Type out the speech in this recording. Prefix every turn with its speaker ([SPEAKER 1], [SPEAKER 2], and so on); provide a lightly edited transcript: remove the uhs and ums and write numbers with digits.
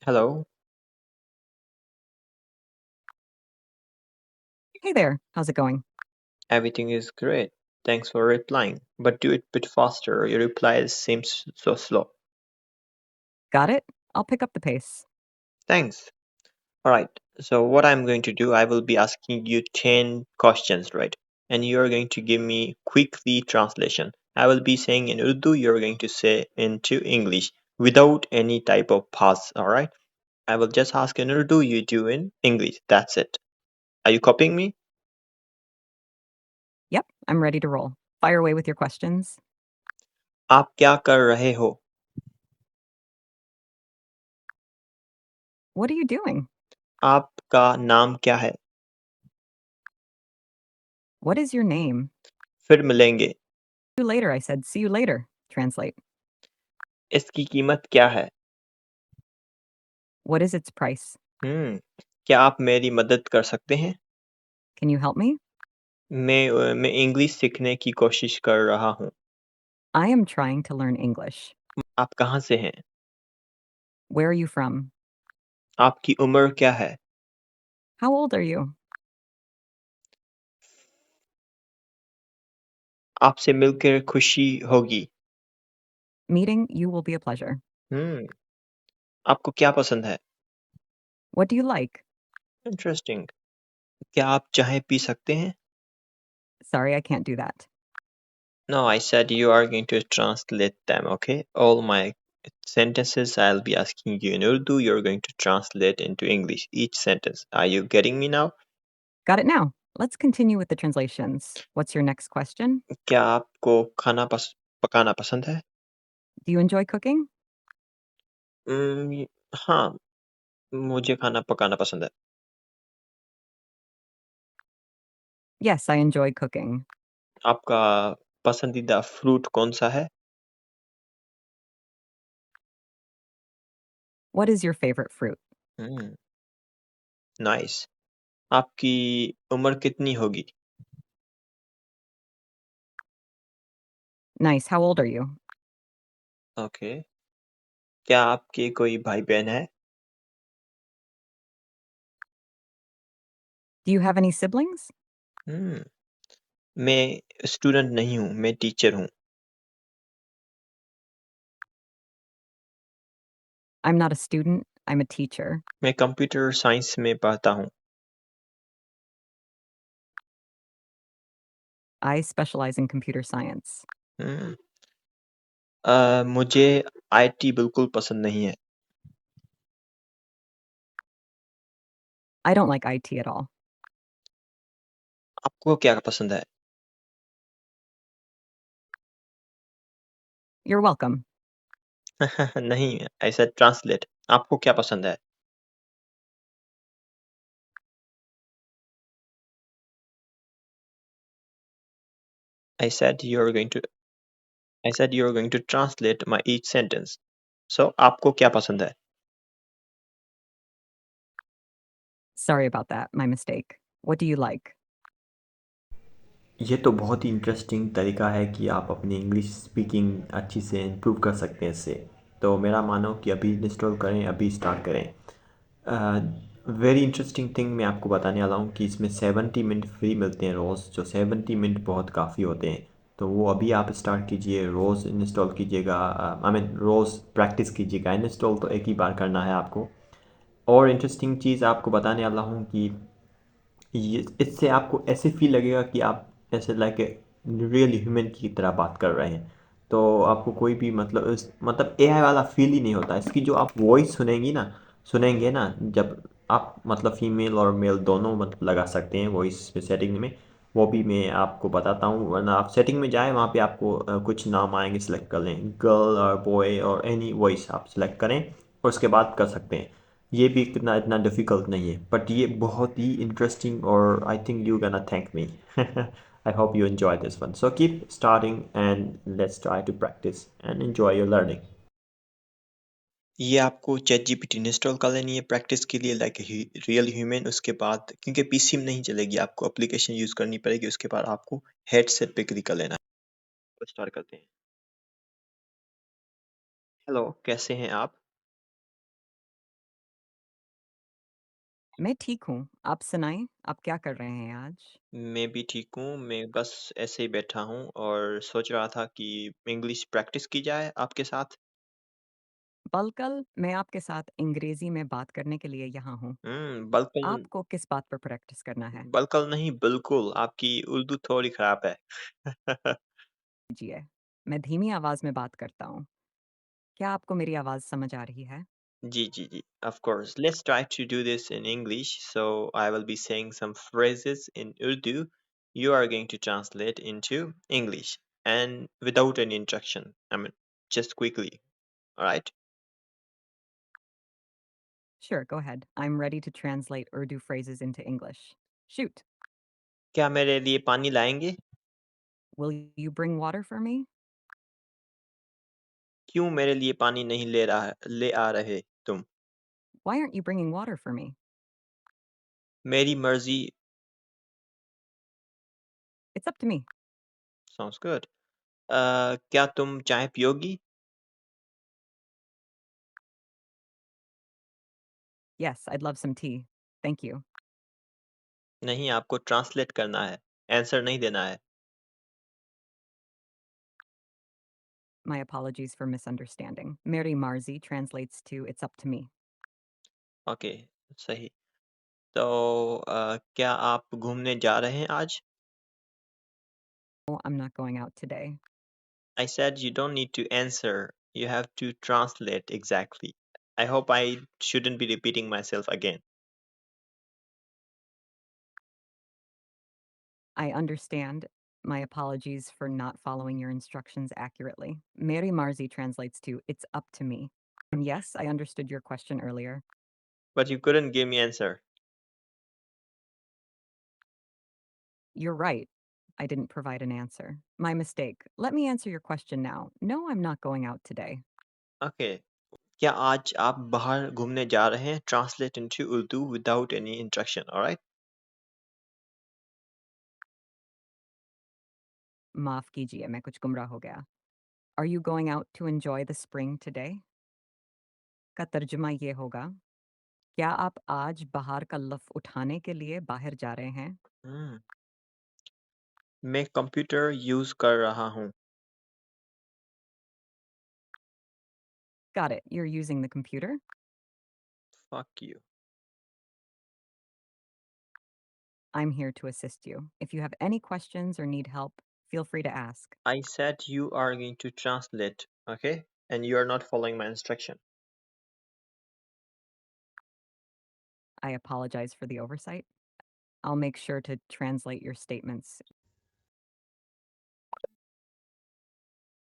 [SPEAKER 1] Hello,
[SPEAKER 2] Hey there, how's it going?
[SPEAKER 1] everything is great. Thanks for replying, but do it a bit faster. Your replies seems so slow.
[SPEAKER 2] Got it? I'll pick up the pace.
[SPEAKER 1] Thanks. All right. So what I'm going to do, I will be asking you 10 questions, right? And you're going to give me quickly translation. I will be saying in Urdu, you're going to say into English without any type of pause, all right? I will just ask in Urdu, you do in English. That's it. Are you copying me?
[SPEAKER 2] Yep, I'm ready to roll. Fire away with your questions.
[SPEAKER 1] आप क्या कर रहे हो?
[SPEAKER 2] What are you doing?
[SPEAKER 1] आपका नाम क्या है?
[SPEAKER 2] What is your name?
[SPEAKER 1] फिर मिलेंगे.
[SPEAKER 2] See you later, I said. See you later. Translate.
[SPEAKER 1] इसकी कीमत क्या है?
[SPEAKER 2] What is its price?
[SPEAKER 1] हम्म, क्या आप मेरी मदद कर सकते हैं?
[SPEAKER 2] Can you help me?
[SPEAKER 1] मैं इंग्लिश सीखने की कोशिश कर रहा हूँ।
[SPEAKER 2] I am trying to learn English.
[SPEAKER 1] आप कहाँ से हैं?
[SPEAKER 2] Where are you from?
[SPEAKER 1] आपकी उम्र क्या है?
[SPEAKER 2] How old are you?
[SPEAKER 1] आपसे मिलकर खुशी होगी।
[SPEAKER 2] Meeting you will be a pleasure.
[SPEAKER 1] हम्म, आपको क्या पसंद है?
[SPEAKER 2] What do you like?
[SPEAKER 1] Interesting. क्या आप चाय पी सकते हैं?
[SPEAKER 2] Sorry, I can't do that.
[SPEAKER 1] No, I said you are going to translate them, okay? All my sentences I'll be asking you in Urdu, you're going to translate into English, each sentence. Are you getting me now?
[SPEAKER 2] Got it now. Let's continue with the translations. What's your next question?
[SPEAKER 1] क्या आपको पकाना पसंद है?
[SPEAKER 2] Do you enjoy cooking?
[SPEAKER 1] हाँ, मुझे खाना पकाना पसंद है।
[SPEAKER 2] Yes, I enjoy cooking.
[SPEAKER 1] आपका पसंदीदा फ्रूट कौन-सा है?
[SPEAKER 2] What is your favorite fruit?
[SPEAKER 1] Hmm, nice. आपकी उम्र कितनी होगी?
[SPEAKER 2] Nice. How old are you?
[SPEAKER 1] Okay. क्या आपके कोई भाई-बहन है?
[SPEAKER 2] Do you have any siblings?
[SPEAKER 1] हुँ, मैं स्टूडेंट नहीं हूँ, मैं टीचर हूँ।
[SPEAKER 2] I'm not a student, I'm a teacher.
[SPEAKER 1] मैं कंप्यूटर साइंस में पढ़ता हूँ।
[SPEAKER 2] I specialize in computer science.
[SPEAKER 1] हुँ, मुझे आईटी बिल्कुल पसंद नहीं है।
[SPEAKER 2] I don't like IT at all.
[SPEAKER 1] आपको क्या पसंद है?
[SPEAKER 2] You're welcome.
[SPEAKER 1] नहीं, आई सेड ट्रांसलेट। आपको क्या पसंद है? I said you are going to I said you are going to translate my each sentence. So आपको क्या पसंद है?
[SPEAKER 2] Sorry about that, my mistake. What do you like?
[SPEAKER 3] ये तो बहुत ही इंटरेस्टिंग तरीका है कि आप अपनी इंग्लिश स्पीकिंग अच्छी से इम्प्रूव कर सकते हैं इससे। तो मेरा मानो कि अभी इंस्टॉल करें, अभी स्टार्ट करें। वेरी इंटरेस्टिंग थिंग मैं आपको बताने वाला हूँ कि इसमें 70 मिनट फ्री मिलते हैं रोज़, जो 70 मिनट बहुत काफ़ी होते हैं। तो वो अभी आप स्टार्ट कीजिए, रोज़ इंस्टॉल कीजिएगा। आई मीन रोज़ प्रैक्टिस कीजिएगा। इंस्टॉल तो एक ही बार करना है आपको। और इंटरेस्टिंग चीज़ आपको बताने वाला हूँ कि ये इससे आपको ऐसे फील लगेगा कि आप ऐसे लाइक ए रियल ह्यूमन की तरह बात कर रहे हैं। तो आपको कोई भी मतलब मतलब एआई वाला फील ही नहीं होता। इसकी जो आप वॉइस सुनेंगे ना, जब आप मतलब फीमेल और मेल दोनों मतलब लगा सकते हैं वॉइस पे सेटिंग में। वो भी मैं आपको बताता हूँ, वरना आप सेटिंग में जाएँ, वहाँ पे आपको कुछ नाम आएंगे, सेलेक्ट कर लें, गर्ल और बॉय और एनी वॉइस आप सेलेक्ट करें और उसके बाद कर सकते हैं। ये भी इतना इतना डिफ़िकल्ट नहीं है, बट ये बहुत ही इंटरेस्टिंग और I think you gonna thank me. I hope you enjoy this one, so keep starting and let's try to practise and enjoy your learning.
[SPEAKER 1] ये आपको चैट जीपीटी इंस्टॉल कर लेनी है प्रैक्टिस के लिए लाइक रियल ह्यूमन। उसके बाद क्योंकि पीसी में नहीं चलेगी, आपको एप्लीकेशन यूज़ करनी पड़ेगी। उसके बाद आपको हेडसेट पे क्लिक कर लेना है। तो स्टार्ट करते हैं। हेलो, कैसे हैं आप?
[SPEAKER 2] मैं ठीक हूँ। आप सुनाएँ, आप क्या कर रहे हैं आज?
[SPEAKER 1] मैं भी ठीक हूँ। मैं बस ऐसे ही बैठा हूँ और सोच रहा था कि इंग्लिश प्रैक्टिस की जाए आपके साथ।
[SPEAKER 2] बलकल मैं आपके साथ अंग्रेज़ी में बात करने के लिए यहाँ हूँ।
[SPEAKER 1] बल्कल
[SPEAKER 2] आपको किस बात पर प्रैक्टिस करना है?
[SPEAKER 1] बल्कल नहीं, बिल्कुल, आपकी उर्दू थोड़ी खराब है।
[SPEAKER 2] जी है। मैं धीमी आवाज़ में बात करता हूँ। क्या आपको मेरी आवाज़ समझ आ रही है?
[SPEAKER 1] जी, जी, जी, of course. Let's try to do this in English. So I will be saying some phrases in Urdu. You are going to translate into English and without any instruction. I mean, just quickly. All right?
[SPEAKER 2] Sure, go ahead. I'm ready to translate Urdu phrases into English. Shoot.
[SPEAKER 1] क्या मेरे लिए पानी लाएंगे?
[SPEAKER 2] Will you bring water for me?
[SPEAKER 1] क्यों मेरे लिए पानी नहीं ले आ रहे तुम?
[SPEAKER 2] Why aren't you bringing water for me?
[SPEAKER 1] मेरी मर्जी.
[SPEAKER 2] It's up to me.
[SPEAKER 1] Sounds good. क्या तुम चाय पियोगी?
[SPEAKER 2] Yes, I'd love some tea. Thank you.
[SPEAKER 1] नहीं, आपको ट्रांसलेट करना है, आंसर नहीं देना है.
[SPEAKER 2] My apologies for misunderstanding. Mary Marzi translates to it's up to me.
[SPEAKER 1] Okay, सही. तो क्या आप घूमने जा रहे हैं आज?
[SPEAKER 2] Oh, I'm not going out today.
[SPEAKER 1] I said you don't need to answer. You have to translate exactly. I hope I shouldn't be repeating myself again.
[SPEAKER 2] I understand. My apologies for not following your instructions accurately. Mary Marzi translates to it's up to me. And yes, I understood your question earlier.
[SPEAKER 1] But you couldn't give me answer.
[SPEAKER 2] You're right. I didn't provide an answer. My mistake. Let me answer your question now. No, I'm not going out today.
[SPEAKER 1] Okay. क्या आज आप बाहर घूमने जा रहे हैं? Translate into Urdu without any instruction. All right.
[SPEAKER 2] माफ कीजिए, मैं कुछ गुमराह हो गया. Are you going out to enjoy the spring today? का तर्जुमा ये होगा, क्या आप आज बाहर का लुत्फ़ उठाने के लिए बाहर जा रहे हैं?
[SPEAKER 1] Hmm. मैं कंप्यूटर यूज कर रहा हूँ.
[SPEAKER 2] Got it. You're using the computer?
[SPEAKER 1] Fuck you.
[SPEAKER 2] I'm here to assist you. If you have any questions or need help, feel free to ask.
[SPEAKER 1] I said you are going to translate, okay? And you are not following my instruction.
[SPEAKER 2] I apologize for the oversight. I'll make sure to translate your statements